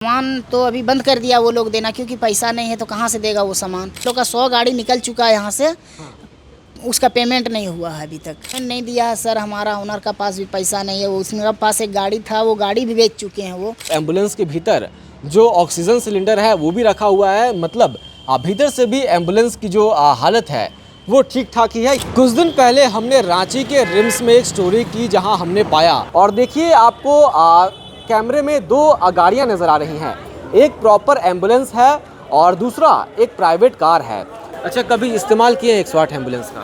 सामान तो अभी बंद कर दिया वो लोग देना, क्योंकि पैसा नहीं है तो कहाँ से देगा वो सामान। लोग का 100 गाड़ी निकल चुका है यहाँ से, उसका पेमेंट नहीं हुआ है अभी तक। नहीं दिया है सर, हमारा ओनर का पास भी पैसा नहीं है। वो उसके पास एक गाड़ी था, वो गाड़ी भी बेच चुके हैं वो। एम्बुलेंस के भीतर जो ऑक्सीजन सिलेंडर है वो भी रखा हुआ है, मतलब भीतर से भी एम्बुलेंस की जो हालत है वो ठीक ठाक ही है। कुछ दिन पहले हमने रांची के रिम्स में एक स्टोरी की जहां हमने पाया, और देखिए आपको कैमरे में 2 गाड़ियां नजर आ रही हैं। एक प्रॉपर एम्बुलेंस है और दूसरा एक प्राइवेट कार है। अच्छा, कभी इस्तेमाल किए 108 एम्बुलेंस का?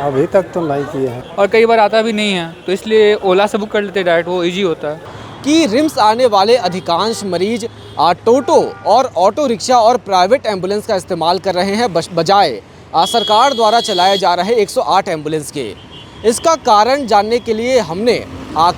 अभी तक तो नहीं किए हैं, और कई बार आता भी नहीं है, तो इसलिए ओला से बुक कर लेते डायरेक्ट, वो इजी होता है। कि रिम्स आने वाले अधिकांश मरीज टोटो और ऑटो रिक्शा और प्राइवेट एम्बुलेंस का इस्तेमाल कर रहे हैं बजाय सरकार द्वारा चलाए जा रहे 108 एम्बुलेंस के। इसका कारण जानने के लिए हमने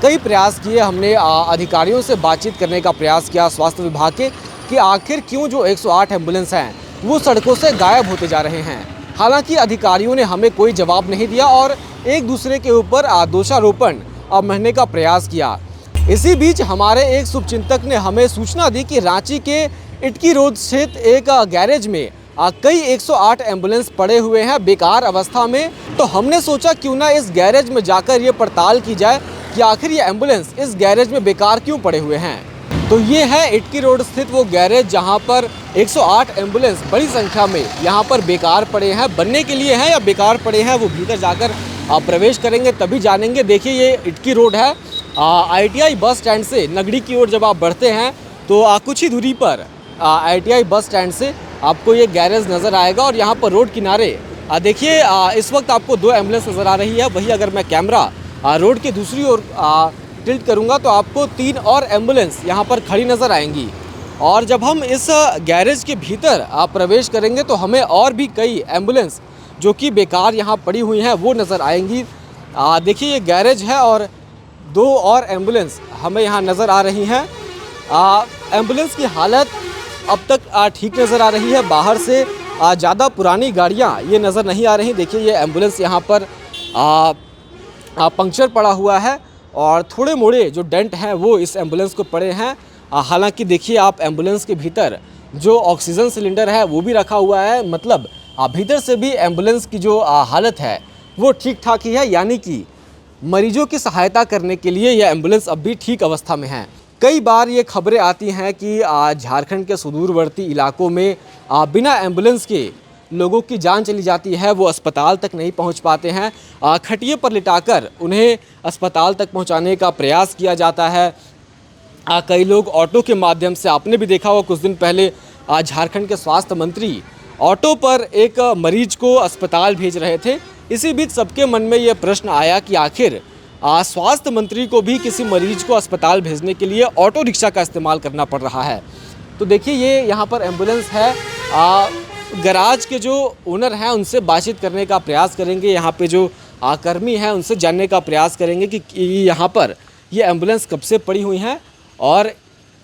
कई प्रयास किए। हमने अधिकारियों से बातचीत करने का प्रयास किया स्वास्थ्य विभाग के, कि आखिर क्यों जो 108 एम्बुलेंस हैं वो सड़कों से गायब होते जा रहे हैं। हालांकि अधिकारियों ने हमें कोई जवाब नहीं दिया और एक दूसरे के ऊपर दोषारोपण मढ़ने का प्रयास किया। इसी बीच हमारे एक शुभचिंतक ने हमें सूचना दी कि रांची के इटकी रोड स्थित एक गैरेज में कई 108 एम्बुलेंस पड़े हुए हैं बेकार अवस्था में। तो हमने सोचा क्यों ना इस गैरेज में जाकर ये पड़ताल की जाए कि आखिर ये एम्बुलेंस इस गैरेज में बेकार क्यों पड़े हुए हैं। तो ये है इटकी रोड स्थित वो गैरेज जहां पर 108 एम्बुलेंस बड़ी संख्या में यहां पर बेकार पड़े हैं। बनने के लिए हैं या बेकार पड़े हैं, वो भीतर जाकर प्रवेश करेंगे तभी जानेंगे। देखिए ये इटकी रोड है, ITI बस स्टैंड से नगड़ी की ओर जब आप बढ़ते हैं तो कुछ ही दूरी पर ITI बस स्टैंड से आपको ये गैरेज नज़र आएगा। और यहाँ पर रोड किनारे देखिए इस वक्त आपको 2 एम्बुलेंस नज़र आ रही है। वही अगर मैं कैमरा रोड के दूसरी ओर टिल्ट करूँगा तो आपको 3 और एम्बुलेंस यहाँ पर खड़ी नज़र आएंगी। और जब हम इस गैरेज के भीतर प्रवेश करेंगे तो हमें और भी कई एम्बुलेंस जो कि बेकार यहाँ पड़ी हुई हैं वो नज़र आएंगी। देखिए ये गैरेज है और 2 और एम्बुलेंस हमें यहाँ नज़र आ रही हैं। एम्बुलेंस की हालत अब तक ठीक नज़र आ रही है। बाहर से ज़्यादा पुरानी गाड़ियाँ ये नज़र नहीं आ रही। देखिए ये एम्बुलेंस यहाँ पर पंक्चर पड़ा हुआ है और थोड़े मोड़े जो डेंट हैं वो इस एम्बुलेंस को पड़े हैं। हालांकि देखिए आप एम्बुलेंस के भीतर जो ऑक्सीजन सिलेंडर है वो भी रखा हुआ है, मतलब भीतर से भी एम्बुलेंस की जो हालत है वो ठीक ठाक ही है, यानी कि मरीजों की सहायता करने के लिए यह एम्बुलेंस अब भी ठीक अवस्था में है। कई बार ये खबरें आती हैं कि झारखंड के सुदूरवर्ती इलाकों में बिना एम्बुलेंस के लोगों की जान चली जाती है, वो अस्पताल तक नहीं पहुंच पाते हैं। खटिए पर लिटाकर उन्हें अस्पताल तक पहुंचाने का प्रयास किया जाता है। कई लोग ऑटो के माध्यम से, आपने भी देखा होगा कुछ दिन पहले झारखंड के स्वास्थ्य मंत्री ऑटो पर एक मरीज को अस्पताल भेज रहे थे। इसी बीच सबके मन में ये प्रश्न आया कि आखिर स्वास्थ्य मंत्री को भी किसी मरीज को अस्पताल भेजने के लिए ऑटो रिक्शा का इस्तेमाल करना पड़ रहा है। तो देखिए ये यहाँ पर एम्बुलेंस है। गैराज के जो ओनर हैं उनसे बातचीत करने का प्रयास करेंगे, यहाँ पे जो कर्मी हैं उनसे जानने का प्रयास करेंगे कि यहाँ पर ये एम्बुलेंस कब से पड़ी हुई हैं और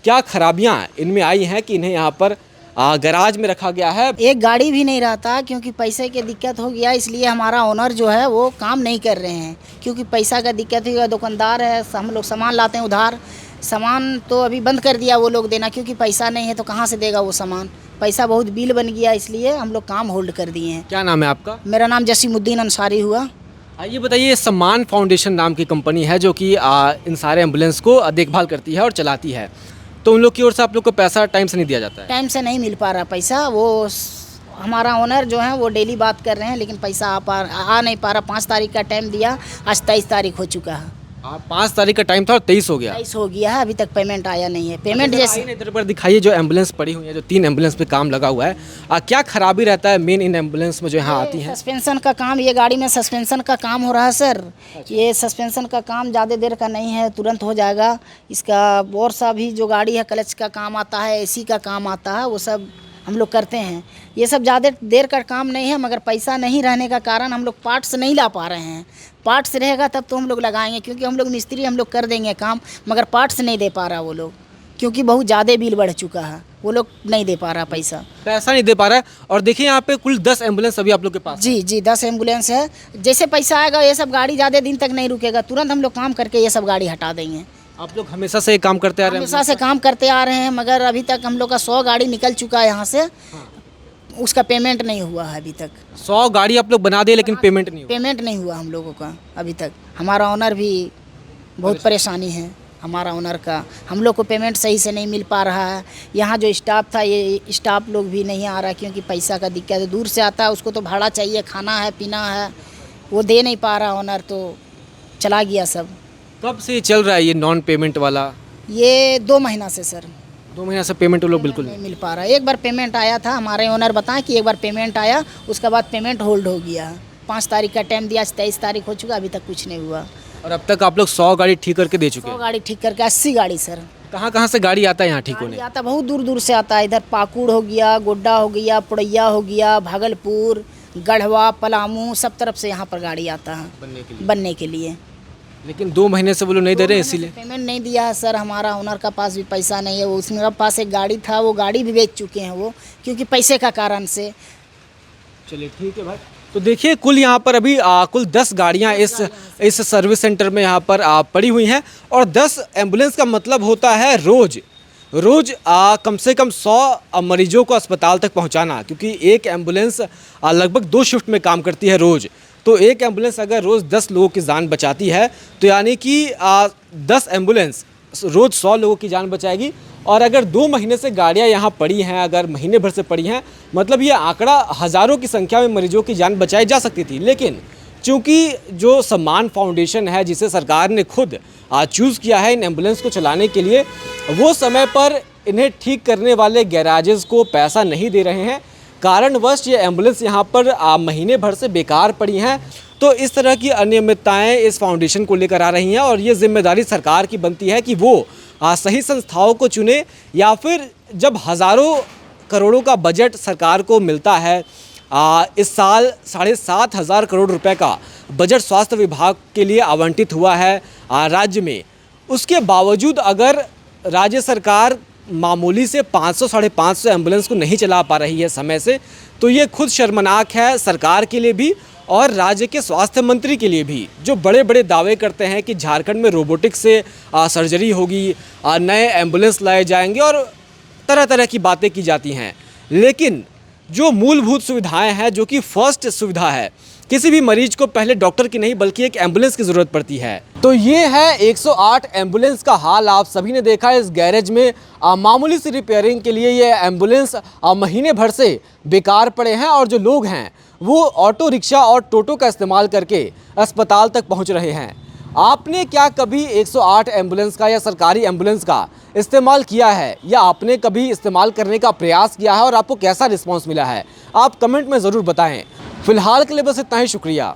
क्या खराबियाँ इनमें आई हैं कि इन्हें यहाँ पर गैराज में रखा गया है। एक गाड़ी भी नहीं रहता, क्योंकि पैसे की दिक्कत हो गया, इसलिए हमारा ओनर जो है वो काम नहीं कर रहे हैं, क्योंकि पैसा का दिक्कत हो गया। दुकानदार है, हम लोग सामान लाते हैं उधार, सामान तो अभी बंद कर दिया वो लोग देना, क्योंकि पैसा नहीं है तो कहाँ से देगा वो सामान। पैसा बहुत बिल बन गया, इसलिए हम लोग काम होल्ड कर दिए हैं। क्या नाम है आपका? मेरा नाम जसीमुद्दीन अंसारी हुआ। ये बताइए, सम्मान फाउंडेशन नाम की कंपनी है जो कि इन सारे एम्बुलेंस को देखभाल करती है और चलाती है, तो उन लोग की ओर से आप लोग को पैसा टाइम से नहीं दिया जाता है? टाइम से नहीं मिल पा रहा पैसा। वो हमारा ओनर जो है वो डेली बात कर रहे हैं, लेकिन पैसा आ नहीं पा रहा। 5 तारीख का टाइम दिया, आज 23 तारीख हो चुका है। 5 तारीख का टाइम था और 23 हो गया। 23 हो गया है, अभी तक पेमेंट आया नहीं है। पेमेंट जैसे इधर पर दिखाइए जो एम्बुलेंस पड़ी हुई है, जो 3 एम्बुलेंस पे काम लगा हुआ है, क्या खराबी रहता है मेन इन एम्बुलेंस में जो यहाँ आती है? सस्पेंशन का काम, ये गाड़ी में सस्पेंशन का काम हो रहा है सर। ये सस्पेंशन का काम ज़्यादा देर का नहीं है, तुरंत हो जाएगा। इसका और सा भी जो गाड़ी है, क्लच का काम आता है, AC का काम आता है, वो सब हम लोग करते हैं। ये सब ज़्यादा देर का काम नहीं है, मगर पैसा नहीं रहने का कारण हम लोग पार्ट्स नहीं ला पा रहे हैं। पार्ट्स रहेगा तब तो हम लोग लगाएंगे, क्योंकि हम लोग मिस्त्री, हम लोग कर देंगे काम, मगर पार्ट्स नहीं दे पा रहा वो लोग, क्योंकि बहुत ज़्यादा बिल बढ़ चुका है। वो लोग नहीं दे पा रहा पैसा नहीं दे पा रहा है। और देखिए यहाँ पे कुल 10 एम्बुलेंस अभी आप लोग के पास? जी 10 एम्बुलेंस है। जैसे पैसा आएगा ये सब गाड़ी ज़्यादा दिन तक नहीं रुकेगा, तुरंत हम लोग काम करके ये सब गाड़ी हटा देंगे। आप लोग हमेशा से ये काम करते आ रहे हैं? हमेशा से काम करते आ रहे हैं, मगर अभी तक हम लोग का 100 गाड़ी निकल चुका है यहाँ से। उसका पेमेंट नहीं हुआ है अभी तक। 100 गाड़ी आप लोग बना दिए लेकिन पेमेंट नहीं हुआ। पेमेंट नहीं हुआ हम लोगों का अभी तक। हमारा ओनर भी बहुत परेशानी है, हमारा ओनर का। हम लोग को पेमेंट सही से नहीं मिल पा रहा है। यहाँ जो स्टाफ था, ये स्टाफ लोग भी नहीं आ रहा क्योंकि पैसा का दिक्कत है। दूर से आता है, उसको तो भाड़ा चाहिए, खाना है, पीना है, वो दे नहीं पा रहा ओनर, तो चला गया सब। कब से चल रहा है ये नॉन पेमेंट वाला? ये 2 महीना से सर 2 महीना से पेमेंट वो लोग बिल्कुल नहीं मिल पा रहा है। एक बार पेमेंट आया था, हमारे ओनर बताएं कि एक बार पेमेंट आया, उसके बाद पेमेंट होल्ड हो गया। 5 तारीख का टाइम दिया, 23 तारीख हो चुका, अभी तक कुछ नहीं हुआ। और अब तक आप लोग 100 गाड़ी ठीक करके दे चुके 100 हैं। गाड़ी ठीक करके, 80 गाड़ी सर। कहाँ से गाड़ी आता है यहाँ ठीक होने? गाड़ी आता बहुत दूर दूर से आता है। इधर पाकुड़ हो गया, गोड्डा हो गया, पुड़ैया हो गया, भागलपुर, गढ़वा, पलामू, सब तरफ से यहाँ पर गाड़ी आता है बनने के लिए। लेकिन 2 महीने से वो लोग नहीं दे रहे हैं, इसीलिए पेमेंट नहीं दिया है सर। हमारा ओनर का पास भी पैसा नहीं है। उसके पास एक गाड़ी था, वो गाड़ी भी बेच चुके हैं वो, क्योंकि पैसे का कारण से। चलिए ठीक है भाई। तो देखिए कुल यहाँ पर अभी कुल 10 गाड़ियाँ इस सर्विस सेंटर में यहाँ पर पड़ी हुई हैं। और 10 एम्बुलेंस का मतलब होता है रोज़ कम से कम 100 मरीजों को अस्पताल तक पहुँचाना, क्योंकि एक एम्बुलेंस लगभग 2 शिफ्ट में काम करती है रोज़। तो एक एम्बुलेंस अगर रोज़ 10 लोगों की जान बचाती है, तो यानी कि 10 एम्बुलेंस रोज़ 100 लोगों की जान बचाएगी। और अगर 2 महीने से गाड़ियां यहाँ पड़ी हैं, अगर महीने भर से पड़ी हैं, मतलब ये आंकड़ा हज़ारों की संख्या में मरीजों की जान बचाई जा सकती थी। लेकिन चूँकि जो सम्मान फाउंडेशन है, जिसे सरकार ने खुद चूज़ किया है इन एम्बुलेंस को चलाने के लिए, वो समय पर इन्हें ठीक करने वाले गैराजेस को पैसा नहीं दे रहे हैं। कारणवश ये एम्बुलेंस यहाँ पर महीने भर से बेकार पड़ी हैं। तो इस तरह की अनियमितताएं इस फाउंडेशन को लेकर आ रही हैं, और ये जिम्मेदारी सरकार की बनती है कि वो सही संस्थाओं को चुने, या फिर जब हज़ारों करोड़ों का बजट सरकार को मिलता है, इस साल 7,500 करोड़ रुपए का बजट स्वास्थ्य विभाग के लिए आवंटित हुआ है राज्य में, उसके बावजूद अगर राज्य सरकार मामूली से 500-550 एम्बुलेंस को नहीं चला पा रही है समय से, तो ये खुद शर्मनाक है सरकार के लिए भी और राज्य के स्वास्थ्य मंत्री के लिए भी, जो बड़े बड़े दावे करते हैं कि झारखंड में रोबोटिक्स से सर्जरी होगी, नए एम्बुलेंस लाए जाएंगे और तरह तरह की बातें की जाती हैं। लेकिन जो मूलभूत सुविधाएं हैं, जो कि फर्स्ट सुविधा है, किसी भी मरीज को पहले डॉक्टर की नहीं बल्कि एक एम्बुलेंस की ज़रूरत पड़ती है। तो ये है 108 एम्बुलेंस का हाल। आप सभी ने देखा इस गैरेज में मामूली सी रिपेयरिंग के लिए ये एम्बुलेंस महीने भर से बेकार पड़े हैं, और जो लोग हैं वो ऑटो रिक्शा और टोटो का इस्तेमाल करके अस्पताल तक पहुंच रहे हैं। आपने क्या कभी 108 एम्बुलेंस का या सरकारी एम्बुलेंस का इस्तेमाल किया है, या आपने कभी इस्तेमाल करने का प्रयास किया है और आपको कैसा रिस्पॉन्स मिला है? आप कमेंट में ज़रूर बताएं। फिलहाल के लिए बस इतना ही, शुक्रिया।